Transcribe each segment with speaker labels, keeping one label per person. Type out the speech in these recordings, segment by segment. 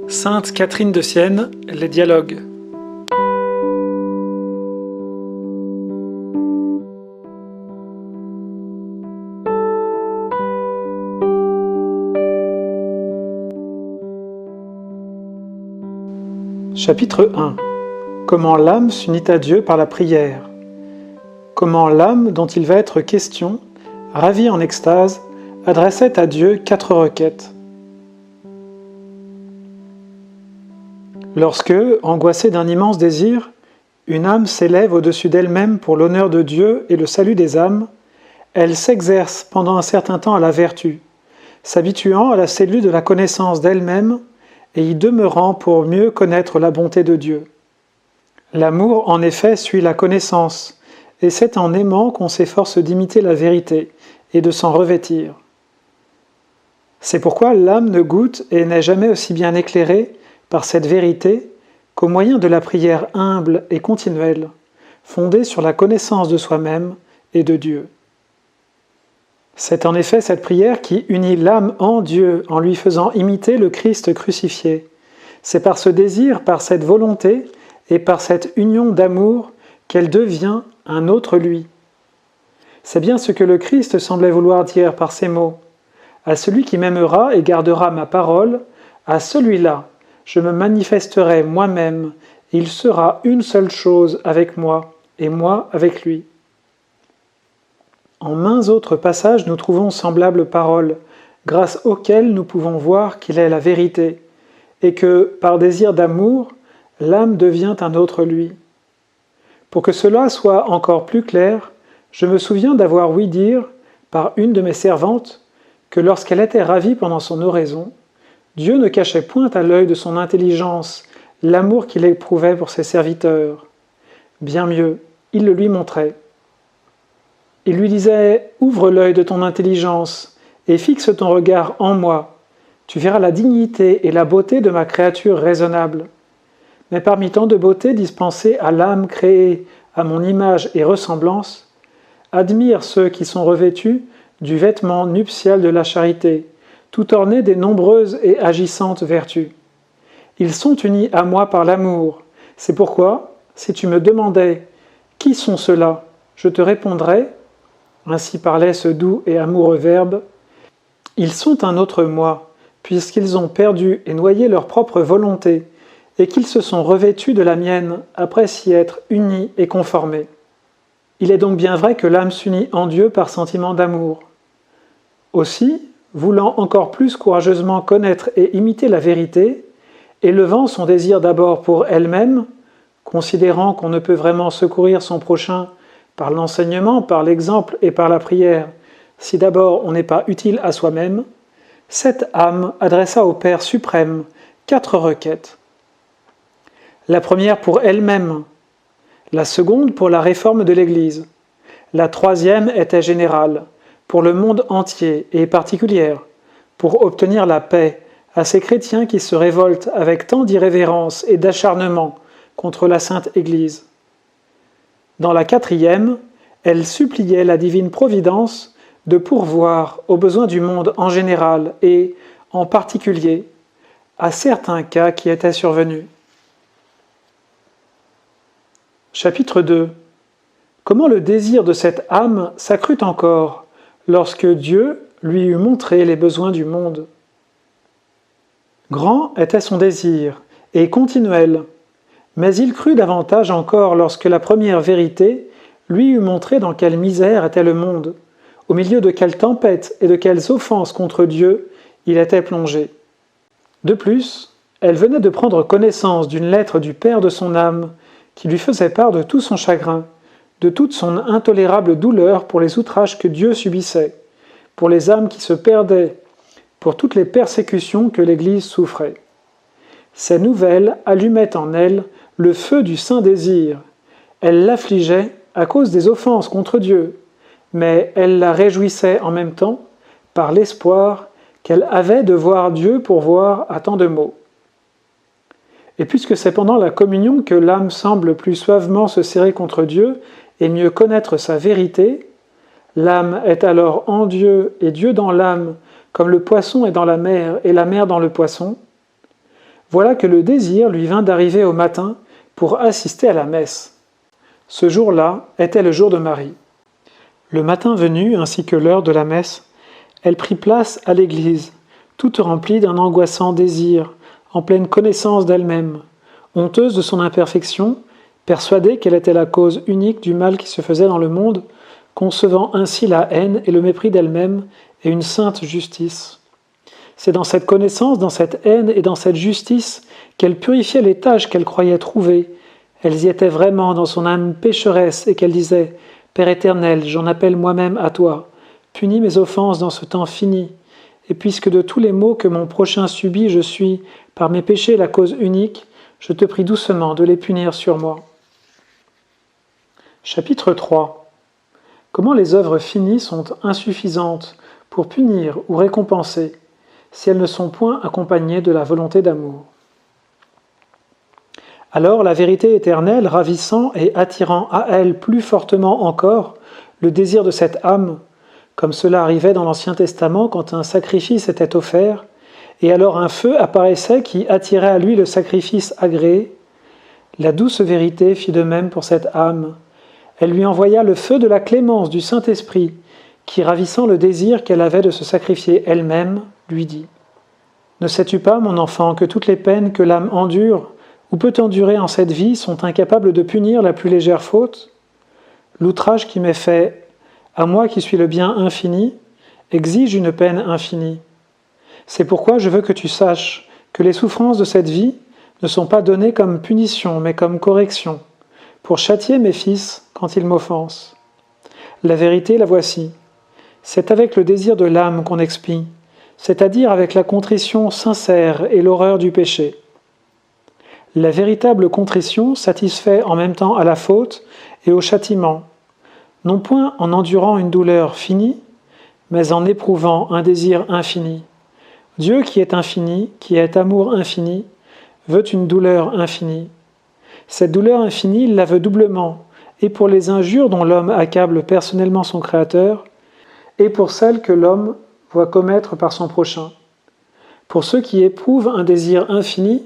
Speaker 1: Sainte Catherine de Sienne, les dialogues. Chapitre 1. Comment l'âme s'unit à Dieu par la prière. Comment l'âme dont il va être question, ravie en extase, adressait à Dieu 4 requêtes. Lorsque, angoissée d'un immense désir, une âme s'élève au-dessus d'elle-même pour l'honneur de Dieu et le salut des âmes, elle s'exerce pendant un certain temps à la vertu, s'habituant à la cellule de la connaissance d'elle-même et y demeurant pour mieux connaître la bonté de Dieu. L'amour, en effet, suit la connaissance, et c'est en aimant qu'on s'efforce d'imiter la vérité et de s'en revêtir. C'est pourquoi l'âme ne goûte et n'est jamais aussi bien éclairée par cette vérité qu'au moyen de la prière humble et continuelle, fondée sur la connaissance de soi-même et de Dieu. C'est en effet cette prière qui unit l'âme en Dieu en lui faisant imiter le Christ crucifié. C'est par ce désir, par cette volonté et par cette union d'amour qu'elle devient un autre lui. C'est bien ce que le Christ semblait vouloir dire par ces mots. À celui qui m'aimera et gardera ma parole, à celui-là, je me manifesterai moi-même, et il sera une seule chose avec moi, et moi avec lui. En maints autres passages, nous trouvons semblables paroles, grâce auxquelles nous pouvons voir qu'il est la vérité, et que, par désir d'amour, l'âme devient un autre lui. Pour que cela soit encore plus clair, je me souviens d'avoir ouï dire, par une de mes servantes, que lorsqu'elle était ravie pendant son oraison, Dieu ne cachait point à l'œil de son intelligence l'amour qu'il éprouvait pour ses serviteurs. Bien mieux, il le lui montrait. Il lui disait « Ouvre l'œil de ton intelligence et fixe ton regard en moi. Tu verras la dignité et la beauté de ma créature raisonnable. Mais parmi tant de beauté dispensée à l'âme créée à mon image et ressemblance, admire ceux qui sont revêtus du vêtement nuptial de la charité, tout ornés des nombreuses et agissantes vertus. Ils sont unis à moi par l'amour. C'est pourquoi, si tu me demandais « Qui sont ceux-là ?» je te répondrais, ainsi parlait ce doux et amoureux verbe, « Ils sont un autre moi, puisqu'ils ont perdu et noyé leur propre volonté, et qu'ils se sont revêtus de la mienne après s'y être unis et conformés. » Il est donc bien vrai que l'âme s'unit en Dieu par sentiment d'amour. Aussi, voulant encore plus courageusement connaître et imiter la vérité, élevant son désir d'abord pour elle-même, considérant qu'on ne peut vraiment secourir son prochain par l'enseignement, par l'exemple et par la prière, si d'abord on n'est pas utile à soi-même, cette âme adressa au Père suprême 4 requêtes. La première pour elle-même, la seconde pour la réforme de l'Église, la troisième était générale, pour le monde entier et particulière, pour obtenir la paix à ces chrétiens qui se révoltent avec tant d'irrévérence et d'acharnement contre la Sainte Église. Dans la quatrième, elle suppliait la divine providence de pourvoir aux besoins du monde en général et, en particulier, à certains cas qui étaient survenus. Chapitre 2. Comment le désir de cette âme s'accrut encore lorsque Dieu lui eut montré les besoins du monde. Grand était son désir, et continuel, mais il crut davantage encore lorsque la première vérité lui eut montré dans quelle misère était le monde, au milieu de quelles tempêtes et de quelles offenses contre Dieu il était plongé. De plus, elle venait de prendre connaissance d'une lettre du Père de son âme, qui lui faisait part de tout son chagrin, de toute son intolérable douleur pour les outrages que Dieu subissait, pour les âmes qui se perdaient, pour toutes les persécutions que l'Église souffrait. Ces nouvelles allumaient en elle le feu du saint désir. Elles l'affligeaient à cause des offenses contre Dieu, mais elles la réjouissaient en même temps par l'espoir qu'elle avait de voir Dieu pourvoir à tant de maux. Et puisque c'est pendant la communion que l'âme semble plus suavement se serrer contre Dieu et mieux connaître sa vérité, l'âme est alors en Dieu et Dieu dans l'âme, comme le poisson est dans la mer et la mer dans le poisson, voilà que le désir lui vint d'arriver au matin pour assister à la messe. Ce jour-là était le jour de Marie. Le matin venu, ainsi que l'heure de la messe, elle prit place à l'église, toute remplie d'un angoissant désir, en pleine connaissance d'elle-même, honteuse de son imperfection, persuadée qu'elle était la cause unique du mal qui se faisait dans le monde, concevant ainsi la haine et le mépris d'elle-même et une sainte justice. C'est dans cette connaissance, dans cette haine et dans cette justice qu'elle purifiait les tâches qu'elle croyait trouver. Elles y étaient vraiment dans son âme pécheresse et qu'elle disait « Père éternel, j'en appelle moi-même à toi. Punis mes offenses dans ce temps fini. Et puisque de tous les maux que mon prochain subit, je suis, par mes péchés, la cause unique, je te prie doucement de les punir sur moi. » Chapitre 3. Comment les œuvres finies sont insuffisantes pour punir ou récompenser si elles ne sont point accompagnées de la volonté d'amour. Alors la vérité éternelle, ravissant et attirant à elle plus fortement encore le désir de cette âme, comme cela arrivait dans l'Ancien Testament quand un sacrifice était offert, et alors un feu apparaissait qui attirait à lui le sacrifice agréé, la douce vérité fit de même pour cette âme. Elle lui envoya le feu de la clémence du Saint-Esprit, qui, ravissant le désir qu'elle avait de se sacrifier elle-même, lui dit « Ne sais-tu pas, mon enfant, que toutes les peines que l'âme endure ou peut endurer en cette vie sont incapables de punir la plus légère faute? L'outrage qui m'est fait, à moi qui suis le bien infini, exige une peine infinie. C'est pourquoi je veux que tu saches que les souffrances de cette vie ne sont pas données comme punition, mais comme correction, pour châtier mes fils quand ils m'offensent. La vérité, la voici. C'est avec le désir de l'âme qu'on expie, c'est-à-dire avec la contrition sincère et l'horreur du péché. La véritable contrition satisfait en même temps à la faute et au châtiment, non point en endurant une douleur finie, mais en éprouvant un désir infini. Dieu qui est infini, qui est amour infini, veut une douleur infinie. Cette douleur infinie, il la veut doublement, et pour les injures dont l'homme accable personnellement son Créateur, et pour celles que l'homme voit commettre par son prochain. Pour ceux qui éprouvent un désir infini,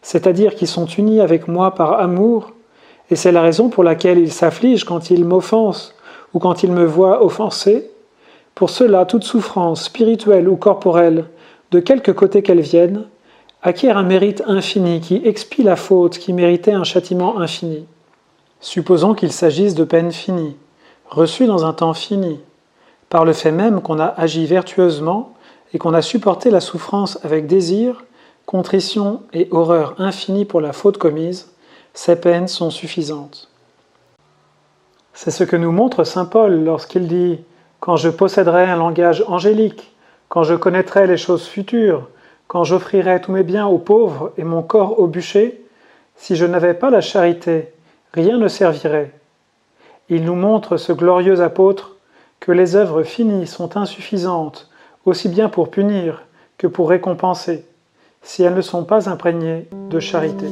Speaker 1: c'est-à-dire qui sont unis avec moi par amour, et c'est la raison pour laquelle ils s'affligent quand ils m'offensent ou quand ils me voient offensé, pour ceux-là, toute souffrance, spirituelle ou corporelle, de quelque côté qu'elle vienne, acquiert un mérite infini qui expie la faute qui méritait un châtiment infini. Supposons qu'il s'agisse de peines finies, reçues dans un temps fini, par le fait même qu'on a agi vertueusement et qu'on a supporté la souffrance avec désir, contrition et horreur infinie pour la faute commise, ces peines sont suffisantes. C'est ce que nous montre saint Paul lorsqu'il dit « Quand je posséderai un langage angélique, quand je connaîtrai les choses futures, quand j'offrirai tous mes biens aux pauvres et mon corps au bûcher, si je n'avais pas la charité, rien ne servirait. » Il nous montre, ce glorieux apôtre, que les œuvres finies sont insuffisantes, aussi bien pour punir que pour récompenser, si elles ne sont pas imprégnées de charité.